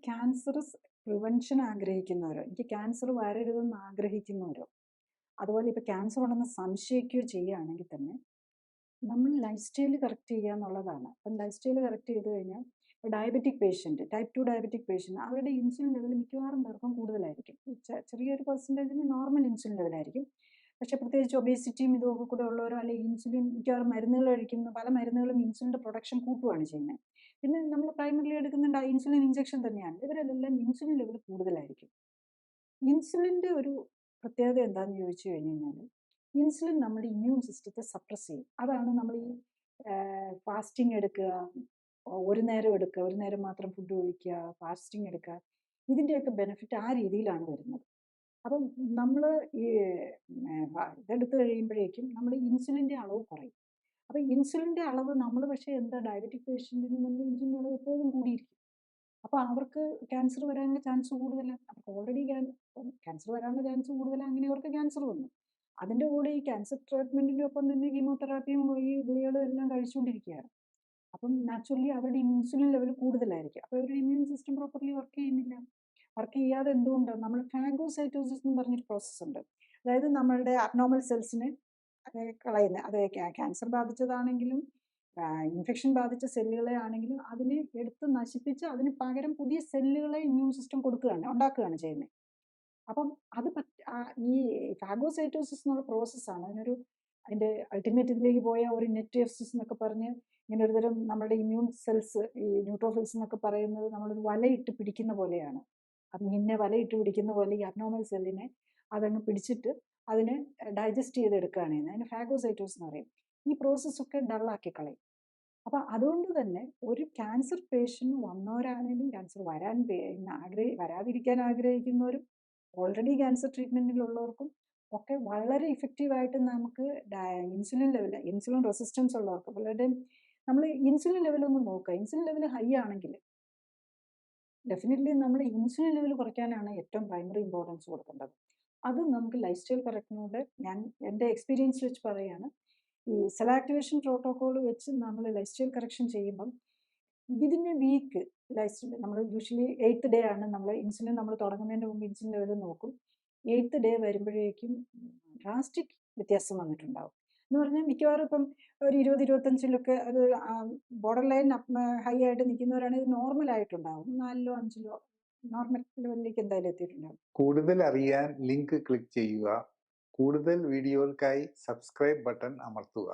Cancer prevention ആഗ്രഹിക്കുന്നവരോ, എനിക്ക് cancer വരരുതെന്ന് ആഗ്രഹിക്കുന്നവരോ, അതുപോലെ ഇപ്പോൾ ക്യാൻസർ ഉണ്ടെന്ന് സംശയിക്കുകയോ ചെയ്യുകയാണെങ്കിൽ തന്നെ നമ്മൾ ലൈഫ് സ്റ്റൈൽ കറക്റ്റ് ചെയ്യുക എന്നുള്ളതാണ്. അപ്പം ലൈഫ് സ്റ്റൈൽ കറക്റ്റ് ചെയ്ത് കഴിഞ്ഞാൽ diabetic patient, type 2 diabetic patient, അവരുടെ ഇൻസുലിൻ ലെവൽ മിക്കവാറും പേർക്കും കൂടുതലായിരിക്കും. ചെറിയൊരു പെർസെൻറ്റേജിന് നോർമൽ ഇൻസുലിൻ ലെവലായിരിക്കും. പക്ഷേ പ്രത്യേകിച്ച് ഒബേസിറ്റിയും ഇതൊക്കെ കൂടെ ഉള്ളവരോ, അല്ലെങ്കിൽ ഇൻസുലിൻ മിക്കവാറും മരുന്നുകൾ കഴിക്കുന്ന പല മരുന്നുകളും ഇൻസുലിൻ്റെ പ്രൊഡക്ഷൻ കൂട്ടുകയാണ് ചെയ്യുന്നത്. പിന്നെ നമ്മൾ പ്രൈമറിലി എടുക്കുന്ന ഇൻസുലിൻ ഇഞ്ചക്ഷൻ തന്നെയാണ്. ഇവരെല്ലാം ഇൻസുലിൻ ലെവൽ കൂടുതലായിരിക്കും. ഇൻസുലിൻ്റെ ഒരു പ്രത്യേകത എന്താണെന്ന് ചോദിച്ചു കഴിഞ്ഞ് കഴിഞ്ഞാൽ, ഇൻസുലിൻ നമ്മുടെ ഇമ്മ്യൂൺ സിസ്റ്റത്തെ സപ്രസ് ചെയ്യും. അതാണ് നമ്മൾ ഈ ഫാസ്റ്റിംഗ് എടുക്കുക, ഒരു നേരം എടുക്കുക, ഒരു നേരം മാത്രം ഫുഡ് കഴിക്കുക, ഫാസ്റ്റിംഗ് എടുക്കുക, ഇതിൻ്റെയൊക്കെ ബെനിഫിറ്റ് ആ രീതിയിലാണ് വരുന്നത്. അപ്പം നമ്മൾ ഈ ഇതെടുത്ത് കഴിയുമ്പോഴേക്കും നമ്മുടെ ഇൻസുലിൻ്റെ അളവ് കുറയും. അപ്പം ഇൻസുലിൻ്റെ അളവ് നമ്മൾ പക്ഷേ എന്താ ഡയബറ്റിക് പേഷ്യൻറ്റിന് നമ്മൾ ഇൻസുലിൻ്റെ അളവ് എപ്പോഴും കൂടിയിരിക്കും. അപ്പോൾ അവർക്ക് ക്യാൻസർ വരാനുള്ള ചാൻസ് കൂടുതലാണ്. അവർക്ക് ഓൾറെഡി ക്യാൻസർ വരാനുള്ള ചാൻസ് കൂടുതലാണ്. അങ്ങനെ അവർക്ക് ക്യാൻസർ വന്നു. അതിൻ്റെ കൂടെ ഈ ക്യാൻസർ ട്രീറ്റ്മെൻറ്റിൻ്റെ ഒപ്പം തന്നെ കീമോതെറാപ്പിയും ഈ ഗുളികകളും എല്ലാം കഴിച്ചുകൊണ്ടിരിക്കുകയാണ്. അപ്പം നാച്ചുറലി അവരുടെ ഇൻസുലിൻ ലെവൽ കൂടുതലായിരിക്കും. അപ്പോൾ അവരുടെ ഇമ്മ്യൂൺ സിസ്റ്റം പ്രോപ്പർലി വർക്ക് ചെയ്യുന്നില്ല. വർക്ക് ചെയ്യാതെ എന്തുകൊണ്ടാണ്? നമ്മൾ ഫാഗോസൈറ്റോസിസ് എന്ന് പറഞ്ഞൊരു പ്രോസസ്സ് ഉണ്ട്. അതായത് നമ്മളുടെ അബ്നോർമൽ സെൽസിനെ കളയുന്നത്. അത് ക്യാൻസർ ബാധിച്ചതാണെങ്കിലും ഇൻഫെക്ഷൻ ബാധിച്ച സെല്ലുകളെ ആണെങ്കിലും അതിനെ എടുത്ത് നശിപ്പിച്ച് അതിന് പകരം പുതിയ സെല്ലുകളെ ഇമ്മ്യൂൺ സിസ്റ്റം ഉണ്ടാക്കുകയാണ് ചെയ്യുന്നത്. അപ്പം അത് ഈ ഫാഗോസൈറ്റോസിസ് എന്നുള്ള പ്രോസസ്സാണ്. അതിൻ്റെ അൾട്ടിമേറ്റ് ഇതിലേക്ക് പോയ ഒരു നെറ്റോസിസ് എന്നൊക്കെ പറഞ്ഞ് ഇങ്ങനെ ഒരു തരം നമ്മുടെ ഇമ്മ്യൂൺ സെൽസ്, ഈ ന്യൂട്രോഫിൽസ് എന്നൊക്കെ പറയുന്നത് നമ്മളൊരു വലയിട്ട് പിടിക്കുന്ന പോലെയാണ്. അത് നിന്നെ വലയിട്ട് പിടിക്കുന്ന പോലെ ഈ അബ്നോർമൽ സെല്ലിനെ അതങ്ങ് പിടിച്ചിട്ട് അതിനെ ഡൈജസ്റ്റ് ചെയ്തെടുക്കുകയാണ് ചെയ്യുന്നത്. അതിന് ഫാഗോസൈറ്റോസിസ് എന്ന് പറയും. ഈ പ്രോസസ്സൊക്കെ ഡള്ളാക്കി കളയും. അപ്പം അതുകൊണ്ട് തന്നെ ഒരു ക്യാൻസർ പേഷ്യൻ്റ് വന്നവരാണെങ്കിലും ക്യാൻസർ വരാതിരിക്കാൻ ആഗ്രഹിക്കുന്നവരും ഓൾറെഡി ക്യാൻസർ ട്രീറ്റ്മെൻറ്റിലുള്ളവർക്കും ഒക്കെ വളരെ ഇഫക്റ്റീവായിട്ട് നമുക്ക് ഇൻസുലിൻ റെസിസ്റ്റൻസ് ഉള്ളവർക്ക് പലരുടെയും നമ്മൾ ഇൻസുലിൻ ലെവലൊന്ന് നോക്കുക. ഇൻസുലിൻ ലെവൽ ഹൈ ആണെങ്കിൽ ഡെഫിനറ്റ്ലി നമ്മൾ ഇൻസുലിൻ ലെവൽ കുറയ്ക്കാനാണ് ഏറ്റവും പ്രൈമറി ഇമ്പോർട്ടൻസ് കൊടുക്കേണ്ടത്. അത് നമുക്ക് ലൈഫ് സ്റ്റൈൽ കറക്റ്റിനോട് ഞാൻ എൻ്റെ എക്സ്പീരിയൻസ് വെച്ച് പറയുകയാണ്. ഈ സെൽ ആക്ടിവേഷൻ പ്രോട്ടോക്കോൾ വെച്ച് നമ്മൾ ലൈഫ് സ്റ്റൈൽ കറക്ഷൻ ചെയ്യുമ്പം ഇതിൻ്റെ വീക്ക് ലൈഫ് സ്റ്റൈൽ നമ്മൾ യൂഷ്വലി 8th ഡേ ആണ് നമ്മൾ ഇൻസുലിൻ നമ്മൾ തുടങ്ങുന്നതിന് മുമ്പ് ഇൻസുലിൻ ലെവൽ നോക്കും. 8th ഡേ വരുമ്പോഴേക്കും ഡ്രാസ്റ്റിക് വ്യത്യാസം വന്നിട്ടുണ്ടാവും. എന്ന് പറഞ്ഞാൽ മിക്കവാറും ഇപ്പം ഒരു 20-25 അത് ബോർഡർ ലൈൻ ഹൈ ആയിട്ട് നിൽക്കുന്നവരാണെങ്കിൽ നോർമൽ ആയിട്ടുണ്ടാവും. 4-ലോ 5-ലോ നോർമൽ ലെവലിലേക്ക് എന്തായാലും എത്തിയിട്ടുണ്ടാവും. കൂടുതൽ അറിയാൻ ലിങ്ക് ക്ലിക്ക് ചെയ്യുക. കൂടുതൽ വീഡിയോകൾക്കായി സബ്സ്ക്രൈബ് ബട്ടൺ അമർത്തുക.